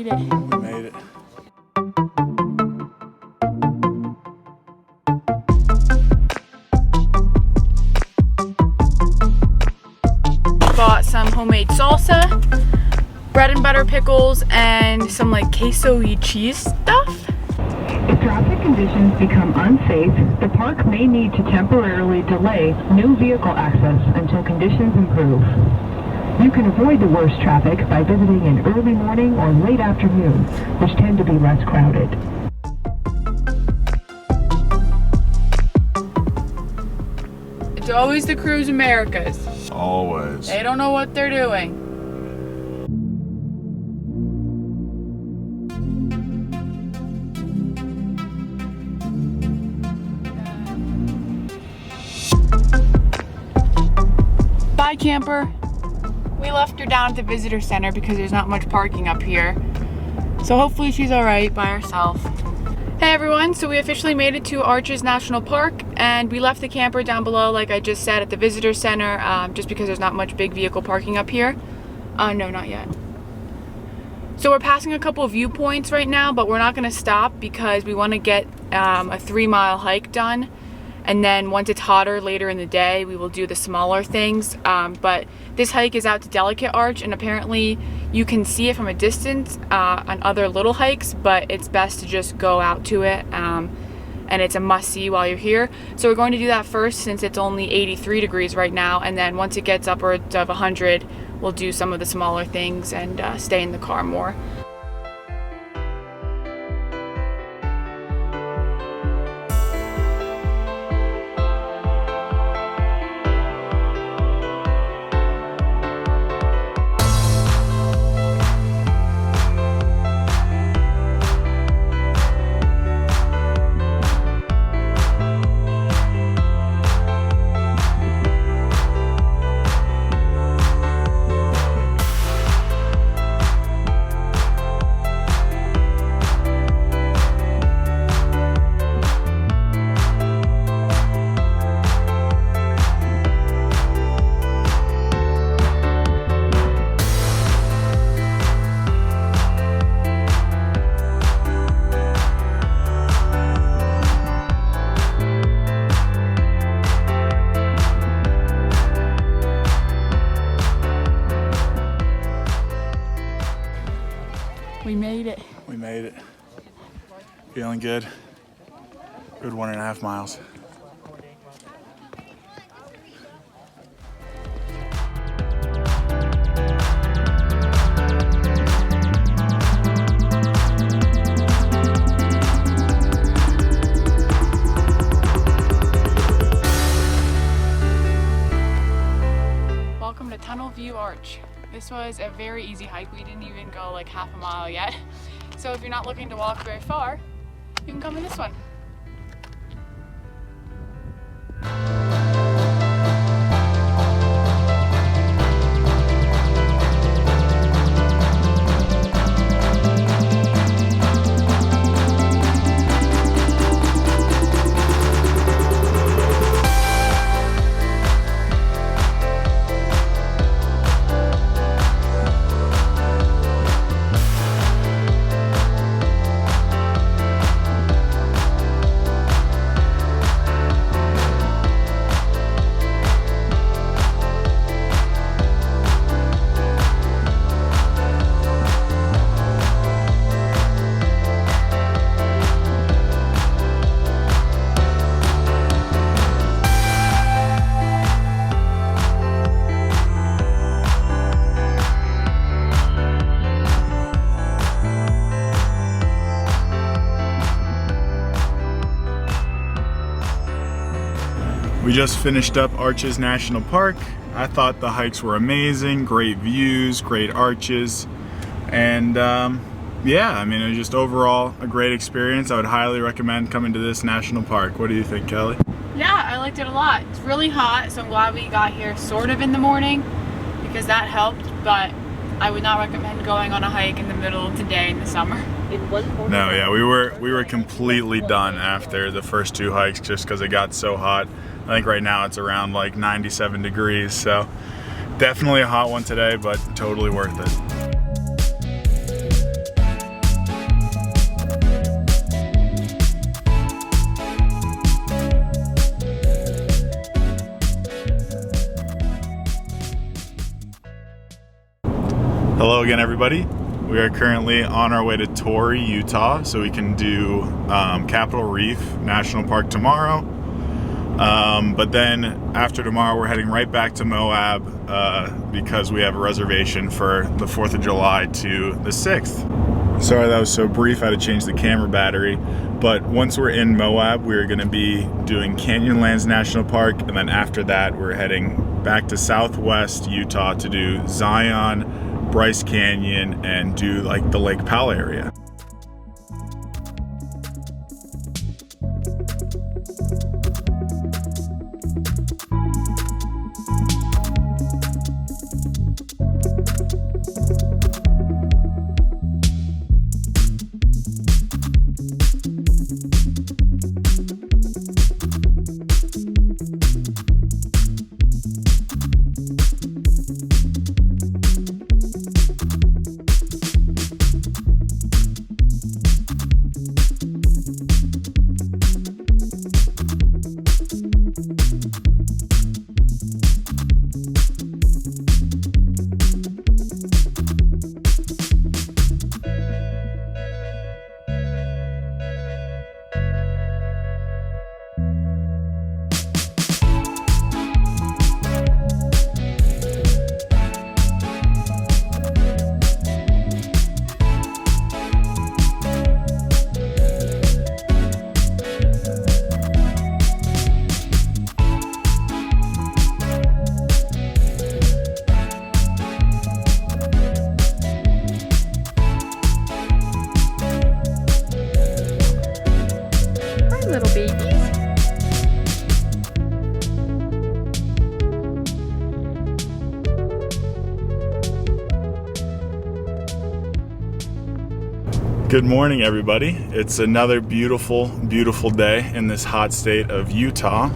made it. We made it. Bought some homemade salsa, bread and butter pickles, and some like queso y cheese stuff. If traffic conditions become unsafe, the park may need to temporarily delay new vehicle access until conditions improve. You can avoid the worst traffic by visiting in early morning or late afternoon, which tend to be less crowded. It's always the Cruise Americas. Always. They don't know what they're doing. Bye, camper. We left her down at the visitor center because there's not much parking up here. So hopefully she's all right by herself. Hey everyone, so we officially made it to Arches National Park, and we left the camper down below, like I just said, at the visitor center, just because there's not much big vehicle parking up here. No, not yet. So we're passing a couple of viewpoints right now, but we're not gonna stop because we wanna get a 3-mile hike done. And then once it's hotter later in the day, we will do the smaller things. But this hike is out to Delicate Arch, and apparently you can see it from a distance on other little hikes, but it's best to just go out to it. And it's a must-see while you're here. So we're going to do that first since it's only 83 degrees right now. And then once it gets upwards of 100, we'll do some of the smaller things and stay in the car more. We made it. We made it. Feeling good. Good 1.5 miles. Welcome to Tunnel View Arch. This was a very easy hike. We didn't even go like half a mile yet. So if you're not looking to walk very far, you can come in this one. We just finished up Arches National Park. I thought the hikes were amazing, great views, great arches, and yeah, I mean, it was just overall a great experience. I would highly recommend coming to this national park. What do you think, Kelly? Yeah, I liked it a lot. It's really hot, so I'm glad we got here sort of in the morning because that helped, but I would not recommend going on a hike in the middle of the day in the summer. No, yeah, we were completely done after the first 2 hikes just because it got so hot. I think right now it's around like 97 degrees, so definitely a hot one today, but totally worth it. Hello again, everybody. We are currently on our way to Torrey, Utah, so we can do Capitol Reef National Park tomorrow. But then after tomorrow, we're heading right back to Moab because we have a reservation for the 4th of July to the 6th. Sorry that was so brief, I had to change the camera battery. But once we're in Moab, we're gonna be doing Canyonlands National Park, and then after that, we're heading back to Southwest Utah to do Zion, Bryce Canyon, and do like the Lake Powell area. Little babies. Good morning, everybody. It's another beautiful, beautiful day in this hot state of Utah.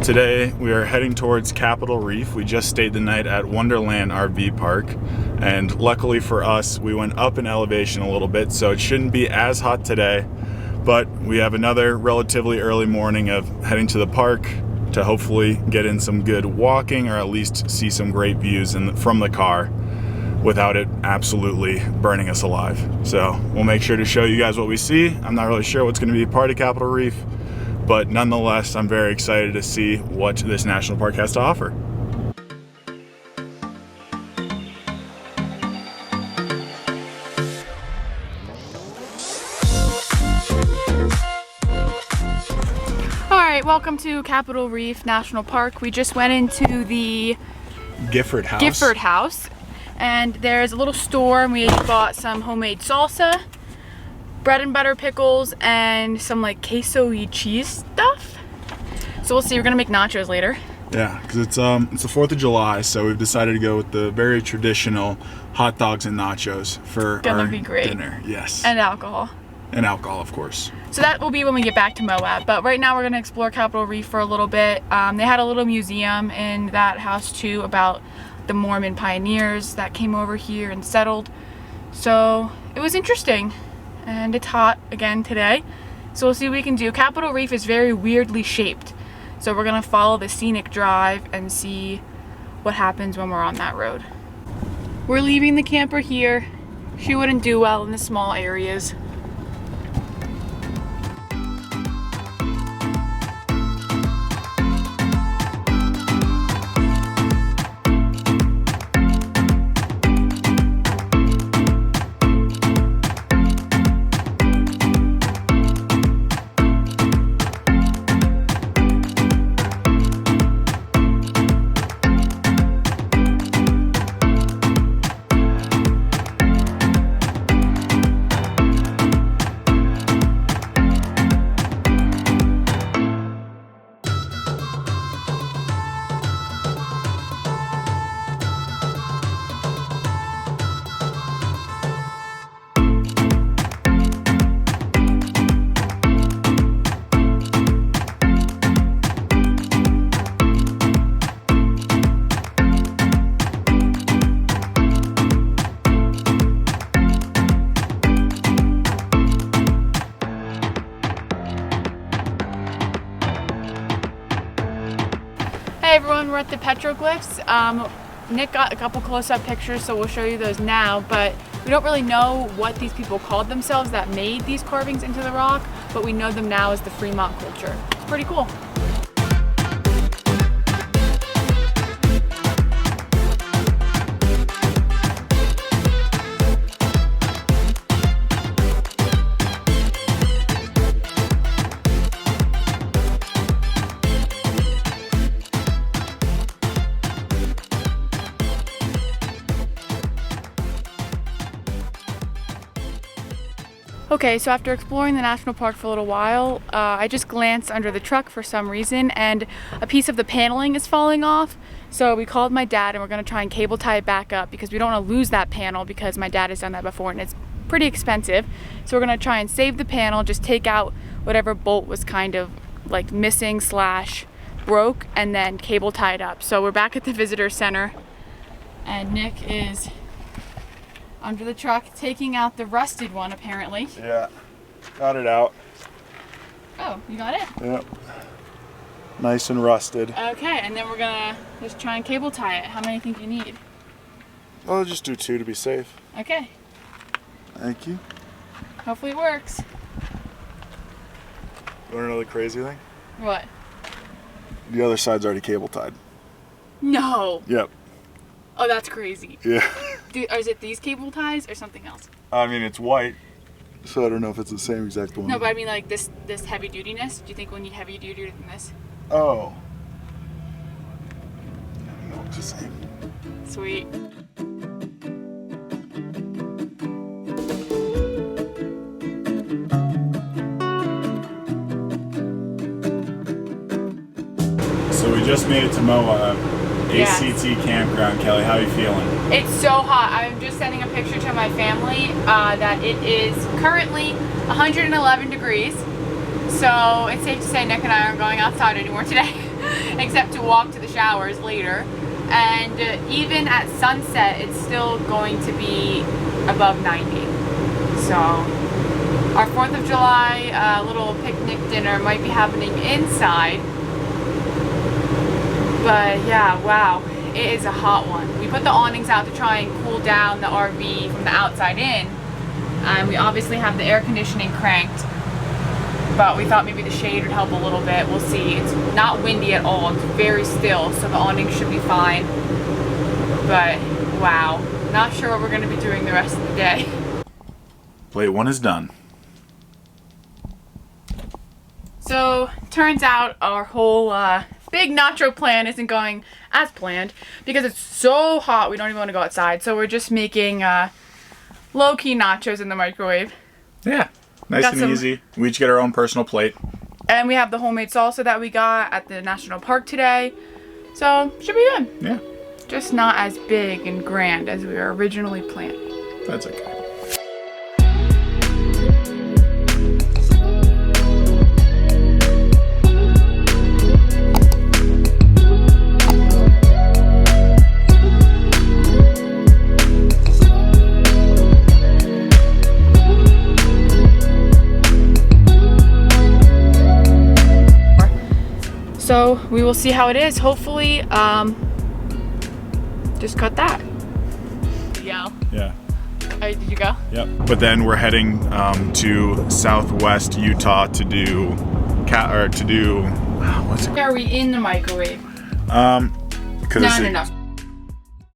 Today we are heading towards Capitol Reef. We just stayed the night at Wanderland RV Park, and luckily for us, we went up in elevation a little bit, so it shouldn't be as hot today. But we have another relatively early morning of heading to the park to hopefully get in some good walking, or at least see some great views from the car without it absolutely burning us alive. So we'll make sure to show you guys what we see. I'm not really sure what's going to be a part of Capitol Reef, but nonetheless, I'm very excited to see what this national park has to offer. Alright, welcome to Capitol Reef National Park. We just went into the Gifford House. And there's a little store, and we bought some homemade salsa, bread and butter pickles, and some like queso y cheese stuff. So we'll see. We're gonna make nachos later. Yeah, because it's the 4th of July, so we've decided to go with the very traditional hot dogs and nachos for our dinner. Yes. And alcohol. And alcohol, of course. So that will be when we get back to Moab. But right now we're gonna explore Capitol Reef for a little bit. They had a little museum in that house too about the Mormon pioneers that came over here and settled. So it was interesting, and it's hot again today. So we'll see what we can do. Capitol Reef is very weirdly shaped. So we're gonna follow the scenic drive and see what happens when we're on that road. We're leaving the camper here. She wouldn't do well in the small areas. Hey everyone, we're at the petroglyphs. Nick got a couple close-up pictures, so we'll show you those now, but we don't really know what these people called themselves that made these carvings into the rock, but we know them now as the Fremont culture. It's pretty cool. Okay, so after exploring the national park for a little while, I just glanced under the truck for some reason and a piece of the paneling is falling off. So we called my dad and we're gonna try and cable tie it back up because we don't wanna lose that panel because my dad has done that before and it's pretty expensive. So we're gonna try and save the panel, just take out whatever bolt was kind of like missing slash broke and then cable tie it up. So we're back at the visitor center and Nick is under the truck, taking out the rusted one apparently. Yeah, got it out. Oh, you got it? Yep. Nice and rusted. Okay, and then we're gonna just try and cable tie it. How many do you think you need? I'll just do 2 to be safe. Okay. Thank you. Hopefully it works. You want to know the crazy thing? What? The other side's already cable tied. No. Yep. Oh, that's crazy. Yeah. Or is it these cable ties or something else? I mean, it's white, so I don't know if it's the same exact one. No, but I mean like this heavy dutiness. Do you think we'll need heavy duty than this? Oh. No, it's the same. Sweet. So we just made it to Moab. Yes. ACT Campground. Kelly, how are you feeling? It's so hot. I'm just sending a picture to my family that it is currently 111 degrees. So it's safe to say Nick and I aren't going outside anymore today, except to walk to the showers later. And even at sunset, it's still going to be above 90. So our 4th of July little picnic dinner might be happening inside. But yeah, wow, it is a hot one. We put the awnings out to try and cool down the RV from the outside in. And we obviously have the air conditioning cranked, but we thought maybe the shade would help a little bit. We'll see. It's not windy at all. It's very still, so the awnings should be fine. But wow, not sure what we're gonna be doing the rest of the day. Plate 1 is done. So, turns out our whole big nacho plan isn't going as planned because it's so hot we don't even want to go outside. So we're just making low-key nachos in the microwave. Yeah, nice and easy. We each get our own personal plate. And we have the homemade salsa that we got at the national park today. So, should be good. Yeah. Just not as big and grand as we were originally planned. That's okay. So we will see how it is. Hopefully, just cut that. Yeah. Yeah. Did you go? Yep. But then we're heading to Southwest Utah to do what's it? Are we in the microwave? Because No.